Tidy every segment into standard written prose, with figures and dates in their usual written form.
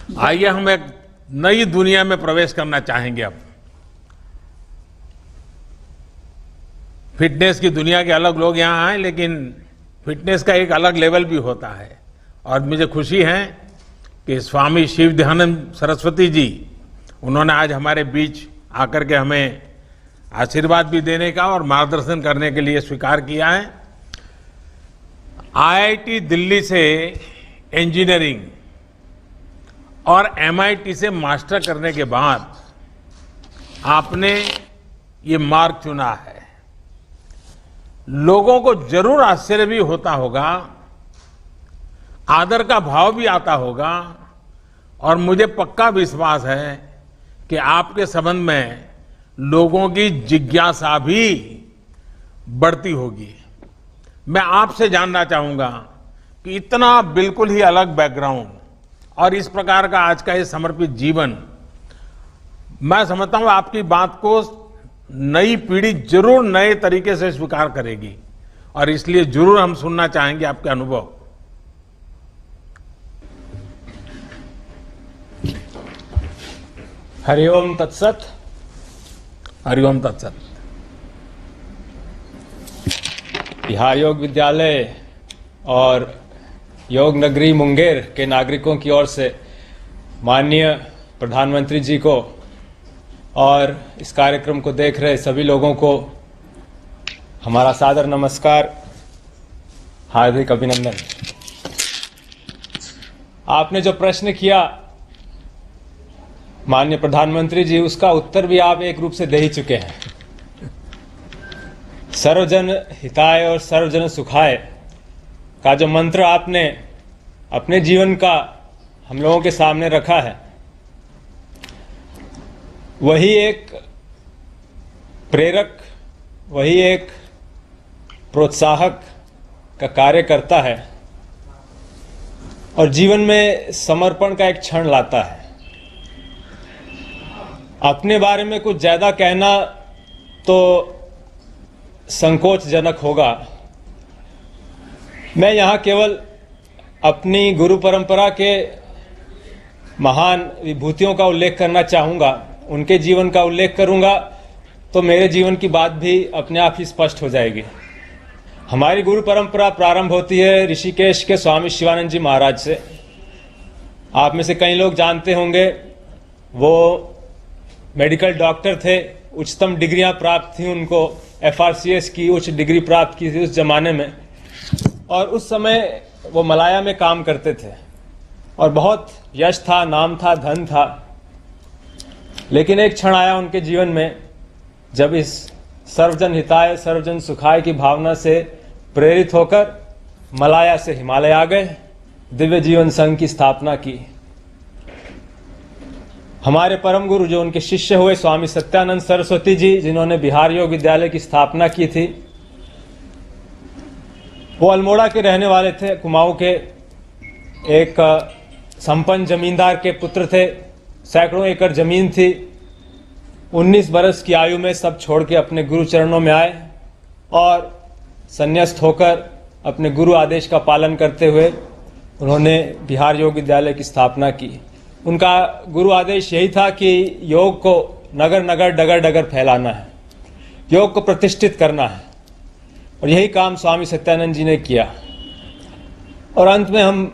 आइए हम एक नई दुनिया में प्रवेश करना चाहेंगे। अब फिटनेस की दुनिया के अलग लोग यहाँ आए, लेकिन फिटनेस का एक अलग लेवल भी होता है। और मुझे खुशी है कि स्वामी शिव दयानंद सरस्वती जी, उन्होंने आज हमारे बीच आकर के हमें आशीर्वाद भी देने का और मार्गदर्शन करने के लिए स्वीकार किया है। आईआईटी दिल्ली से इंजीनियरिंग और एमआईटी से मास्टर करने के बाद आपने ये मार्ग चुना है। लोगों को जरूर आश्चर्य भी होता होगा, आदर का भाव भी आता होगा, और मुझे पक्का विश्वास है कि आपके संबंध में लोगों की जिज्ञासा भी बढ़ती होगी। मैं आपसे जानना चाहूंगा कि इतना बिल्कुल ही अलग बैकग्राउंड और इस प्रकार का आज का ये समर्पित जीवन, मैं समझता हूं आपकी बात को नई पीढ़ी जरूर नए तरीके से स्वीकार करेगी, और इसलिए जरूर हम सुनना चाहेंगे आपके अनुभव। हरिओम तत्सत। हरिओम तत्सत। बिहार योग विद्यालय और योग नगरी मुंगेर के नागरिकों की ओर से माननीय प्रधानमंत्री जी को और इस कार्यक्रम को देख रहे सभी लोगों को हमारा सादर नमस्कार, हार्दिक अभिनंदन। आपने जो प्रश्न किया माननीय प्रधानमंत्री जी, उसका उत्तर भी आप एक रूप से दे ही चुके हैं। सर्वजन हिताय और सर्वजन सुखाय का जो मंत्र आपने अपने जीवन का हम लोगों के सामने रखा है, वही एक प्रेरक, वही एक प्रोत्साहक का कार्य करता है और जीवन में समर्पण का एक क्षण लाता है। अपने बारे में कुछ ज्यादा कहना तो संकोचजनक होगा। मैं यहाँ केवल अपनी गुरु परंपरा के महान विभूतियों का उल्लेख करना चाहूँगा। उनके जीवन का उल्लेख करूँगा तो मेरे जीवन की बात भी अपने आप ही स्पष्ट हो जाएगी। हमारी गुरु परंपरा प्रारंभ होती है ऋषिकेश के स्वामी शिवानंद जी महाराज से। आप में से कई लोग जानते होंगे, वो मेडिकल डॉक्टर थे, उच्चतम डिग्रियां प्राप्त थी उनको, FRCS की उच्च डिग्री प्राप्त की थी उस जमाने में, और उस समय वो मलाया में काम करते थे और बहुत यश था, नाम था, धन था। लेकिन एक क्षण आया उनके जीवन में जब इस सर्वजन हिताय सर्वजन सुखाय की भावना से प्रेरित होकर मलाया से हिमालय आ गए, दिव्य जीवन संघ की स्थापना की। हमारे परम गुरु जो उनके शिष्य हुए स्वामी सत्यानंद सरस्वती जी, जिन्होंने बिहार योग विद्यालय की स्थापना की थी, वो अल्मोड़ा के रहने वाले थे। कुमाऊं के एक संपन्न जमींदार के पुत्र थे। सैकड़ों एकड़ जमीन थी। 19 बरस की आयु में सब छोड़ के अपने गुरु चरणों में आए और संन्यास्त होकर अपने गुरु आदेश का पालन करते हुए उन्होंने बिहार योग विद्यालय की स्थापना की। उनका गुरु आदेश यही था कि योग को नगर नगर डगर डगर फैलाना है, योग को प्रतिष्ठित करना है, और यही काम स्वामी सत्यानंद जी ने किया। और अंत में हम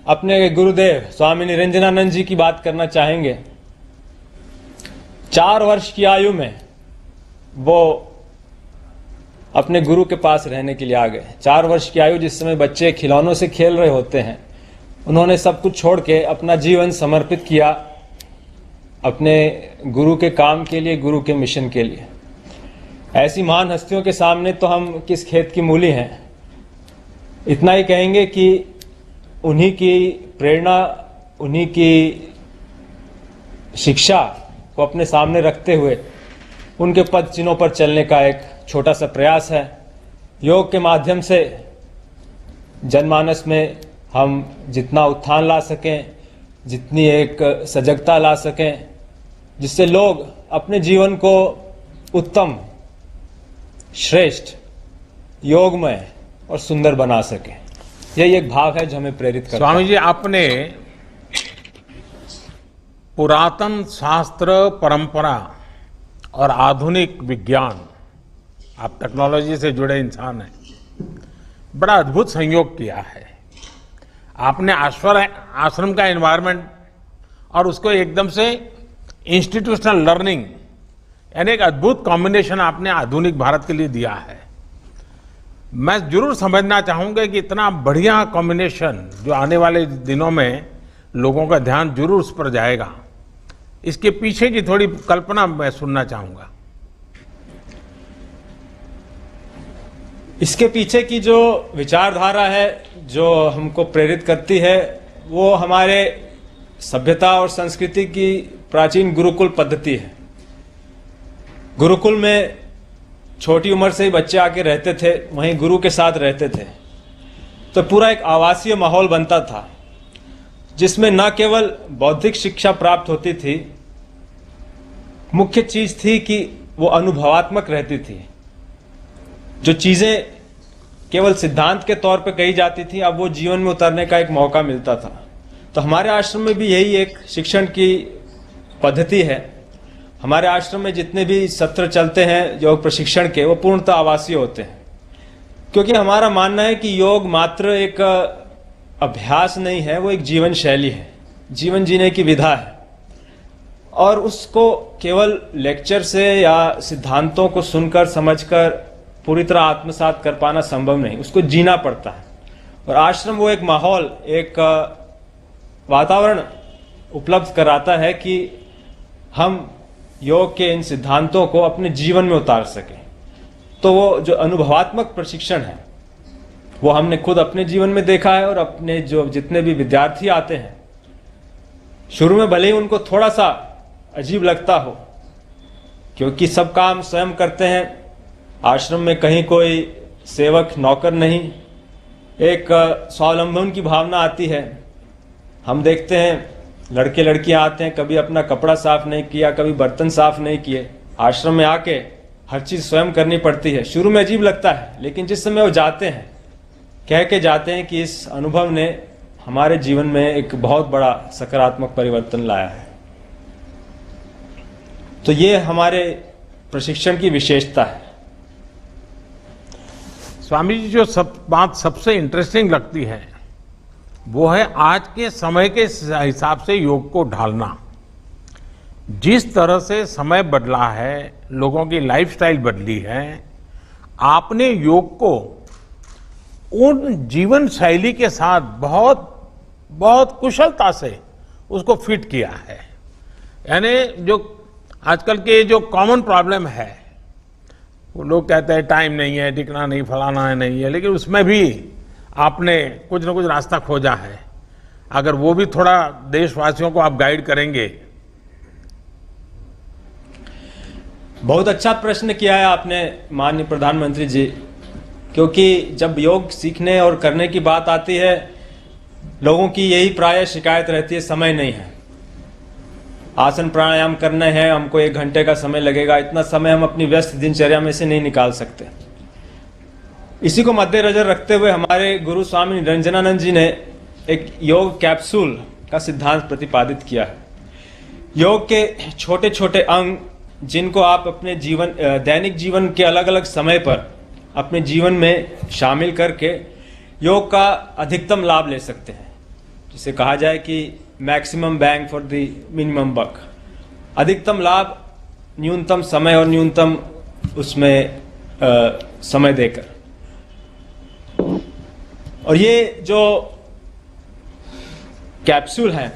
अपने गुरुदेव स्वामी निरंजनानंद जी की बात करना चाहेंगे। 4 वर्ष की आयु में वो अपने गुरु के पास रहने के लिए आ गए। 4 वर्ष की आयु, जिस समय बच्चे खिलौनों से खेल रहे होते हैं, उन्होंने सब कुछ छोड़ के अपना जीवन समर्पित किया अपने गुरु के काम के लिए, गुरु के मिशन के लिए। ऐसी महान हस्तियों के सामने तो हम किस खेत की मूली हैं। इतना ही कहेंगे कि उन्हीं की प्रेरणा, उन्हीं की शिक्षा को अपने सामने रखते हुए उनके पद चिन्हों पर चलने का एक छोटा सा प्रयास है। योग के माध्यम से जनमानस में हम जितना उत्थान ला सकें, जितनी एक सजगता ला सकें, जिससे लोग अपने जीवन को उत्तम, श्रेष्ठ, योगमय और सुंदर बना सकें, यही एक भाव है जो हमें प्रेरित करता है। स्वामी जी, आपने पुरातन शास्त्र परंपरा और आधुनिक विज्ञान, आप टेक्नोलॉजी से जुड़े इंसान हैं, बड़ा अद्भुत संयोग किया है। आपने आश्रम का एनवायरनमेंट और उसको एकदम से इंस्टीट्यूशनल लर्निंग, यानी एक अद्भुत कॉम्बिनेशन आपने आधुनिक भारत के लिए दिया है। मैं जरूर समझना चाहूंगा कि इतना बढ़िया कॉम्बिनेशन जो आने वाले दिनों में लोगों का ध्यान जरूर उस पर जाएगा, इसके पीछे की थोड़ी कल्पना मैं सुनना चाहूंगा। इसके पीछे की जो विचारधारा है, जो हमको प्रेरित करती है, वो हमारे सभ्यता और संस्कृति की प्राचीन गुरुकुल पद्धति है। गुरुकुल में छोटी उम्र से ही बच्चे आके रहते थे, वहीं गुरु के साथ रहते थे, तो पूरा एक आवासीय माहौल बनता था जिसमें न केवल बौद्धिक शिक्षा प्राप्त होती थी, मुख्य चीज थी कि वो अनुभवात्मक रहती थी। जो चीजें केवल सिद्धांत के तौर पर कही जाती थी, अब वो जीवन में उतरने का एक मौका मिलता था। तो हमारे आश्रम में भी यही एक शिक्षण की पद्धति है। हमारे आश्रम में जितने भी सत्र चलते हैं योग प्रशिक्षण के, वो पूर्णतः आवासीय होते हैं, क्योंकि हमारा मानना है कि योग मात्र एक अभ्यास नहीं है, वो एक जीवन शैली है, जीवन जीने की विधा है। और उसको केवल लेक्चर से या सिद्धांतों को सुनकर समझकर पूरी तरह आत्मसात कर पाना संभव नहीं, उसको जीना पड़ता है। और आश्रम वो एक माहौल, एक वातावरण उपलब्ध कराता है कि हम योग के इन सिद्धांतों को अपने जीवन में उतार सकें। तो वो जो अनुभवात्मक प्रशिक्षण है, वो हमने खुद अपने जीवन में देखा है। और अपने जो जितने भी विद्यार्थी आते हैं, शुरू में भले ही उनको थोड़ा सा अजीब लगता हो, क्योंकि सब काम स्वयं करते हैं, आश्रम में कहीं कोई सेवक नौकर नहीं, एक स्वावलंबन की भावना आती है। हम देखते हैं लड़के लड़कियां आते हैं, कभी अपना कपड़ा साफ नहीं किया, कभी बर्तन साफ नहीं किए, आश्रम में आके हर चीज स्वयं करनी पड़ती है। शुरू में अजीब लगता है, लेकिन जिस समय वो जाते हैं, कह के जाते हैं कि इस अनुभव ने हमारे जीवन में एक बहुत बड़ा सकारात्मक परिवर्तन लाया है। तो ये हमारे प्रशिक्षण की विशेषता है। स्वामी जी, जो बात सबसे इंटरेस्टिंग लगती है वो है आज के समय के हिसाब से योग को ढालना। जिस तरह से समय बदला है, लोगों की लाइफस्टाइल बदली है, आपने योग को उन जीवन शैली के साथ बहुत बहुत कुशलता से उसको फिट किया है। यानी जो आजकल के जो कॉमन प्रॉब्लम है, वो लोग कहते हैं टाइम नहीं है, टिकना नहीं, फलाना है, नहीं है, लेकिन उसमें भी आपने कुछ न कुछ रास्ता खोजा है। अगर वो भी थोड़ा देशवासियों को आप गाइड करेंगे। बहुत अच्छा प्रश्न किया है आपने माननीय प्रधानमंत्री जी, क्योंकि जब योग सीखने और करने की बात आती है, लोगों की यही प्राय शिकायत रहती है, समय नहीं है, आसन प्राणायाम करने हैं, हमको 1 घंटे का समय लगेगा, इतना समय हम अपनी व्यस्त दिनचर्या में से नहीं निकाल सकते। इसी को मद्देनजर रखते हुए हमारे गुरु स्वामी निरंजनानंद जी ने एक योग कैप्सूल का सिद्धांत प्रतिपादित किया है। योग के छोटे छोटे अंग, जिनको आप अपने जीवन दैनिक जीवन के अलग अलग समय पर अपने जीवन में शामिल करके योग का अधिकतम लाभ ले सकते हैं। जिसे कहा जाए कि maximum bang for the minimum buck, अधिकतम लाभ न्यूनतम समय और न्यूनतम उसमें समय देकर। और ये जो कैप्सूल है,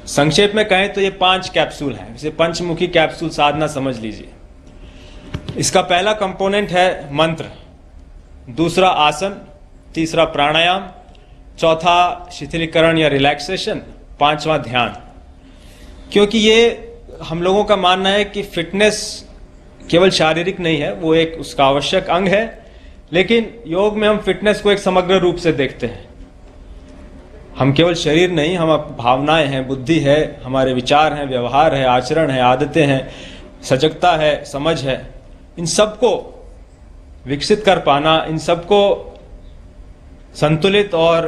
संक्षेप में कहें तो ये 5 कैप्सूल हैं। इसे पंचमुखी कैप्सूल साधना समझ लीजिए। इसका पहला कंपोनेंट है मंत्र, दूसरा आसन, तीसरा प्राणायाम, चौथा शिथिलीकरण या रिलैक्सेशन, 5वां ध्यान। क्योंकि ये हम लोगों का मानना है कि फिटनेस केवल शारीरिक नहीं है, वो एक उसका आवश्यक अंग है, लेकिन योग में हम फिटनेस को एक समग्र रूप से देखते हैं। हम केवल शरीर नहीं, हम भावनाएं हैं, बुद्धि है, हमारे विचार हैं, व्यवहार है, आचरण है, आदतें हैं, सजगता है, समझ है, इन सबको विकसित कर पाना, इन सबको संतुलित और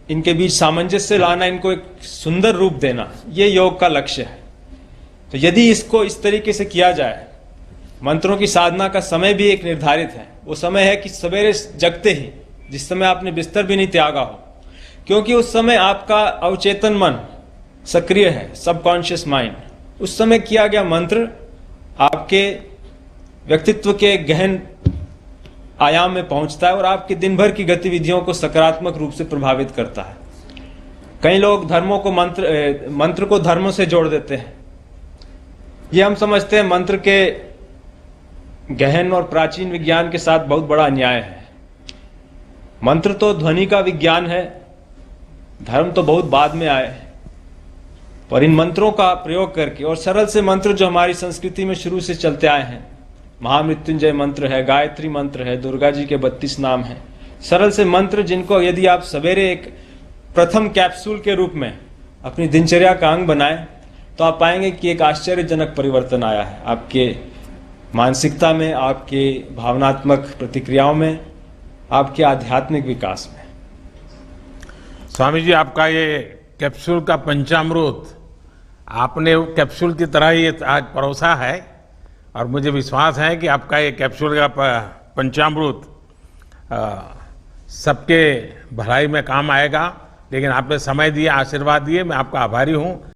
इनके बीच सामंजस्य लाना, इनको एक सुंदर रूप देना, ये योग का लक्ष्य है। तो यदि इसको इस तरीके से किया जाए, मंत्रों की साधना का समय भी एक निर्धारित है। वो समय है कि सवेरे जगते ही, जिस समय आपने बिस्तर भी नहीं त्यागा हो, क्योंकि उस समय आपका अवचेतन मन सक्रिय है, सबकॉन्शियस माइंड। उस समय किया गया मंत्र आपके व्यक्तित्व के गहन आयाम में पहुंचता है और आपके दिन भर की गतिविधियों को सकारात्मक रूप से प्रभावित करता है। कई लोग धर्मों को मंत्र को धर्मों से जोड़ देते हैं। ये हम समझते हैं मंत्र के गहन और प्राचीन विज्ञान के साथ बहुत बड़ा अन्याय है। मंत्र तो ध्वनि का विज्ञान है, धर्म तो बहुत बाद में आए। और इन मंत्रों का प्रयोग करके, और सरल से मंत्र जो हमारी संस्कृति में शुरू से चलते आए हैं, महामृत्युंजय मंत्र है, गायत्री मंत्र है, दुर्गा जी के 32 नाम हैं, सरल से मंत्र जिनको यदि आप सवेरे एक प्रथम कैप्सूल के रूप में अपनी दिनचर्या का अंग बनाएं, तो आप पाएंगे कि एक आश्चर्यजनक परिवर्तन आया है आपके मानसिकता में, आपके भावनात्मक प्रतिक्रियाओं में, आपके आध्यात्मिक विकास में। स्वामी जी, आपका ये कैप्सूल का पंचामृत आपने वो कैप्सूल की तरह ही आज परोसा है, और मुझे विश्वास है कि आपका ये कैप्सूल का पंचामृत सबके भलाई में काम आएगा। लेकिन आपने समय दिया, आशीर्वाद दिए, मैं आपका आभारी हूँ।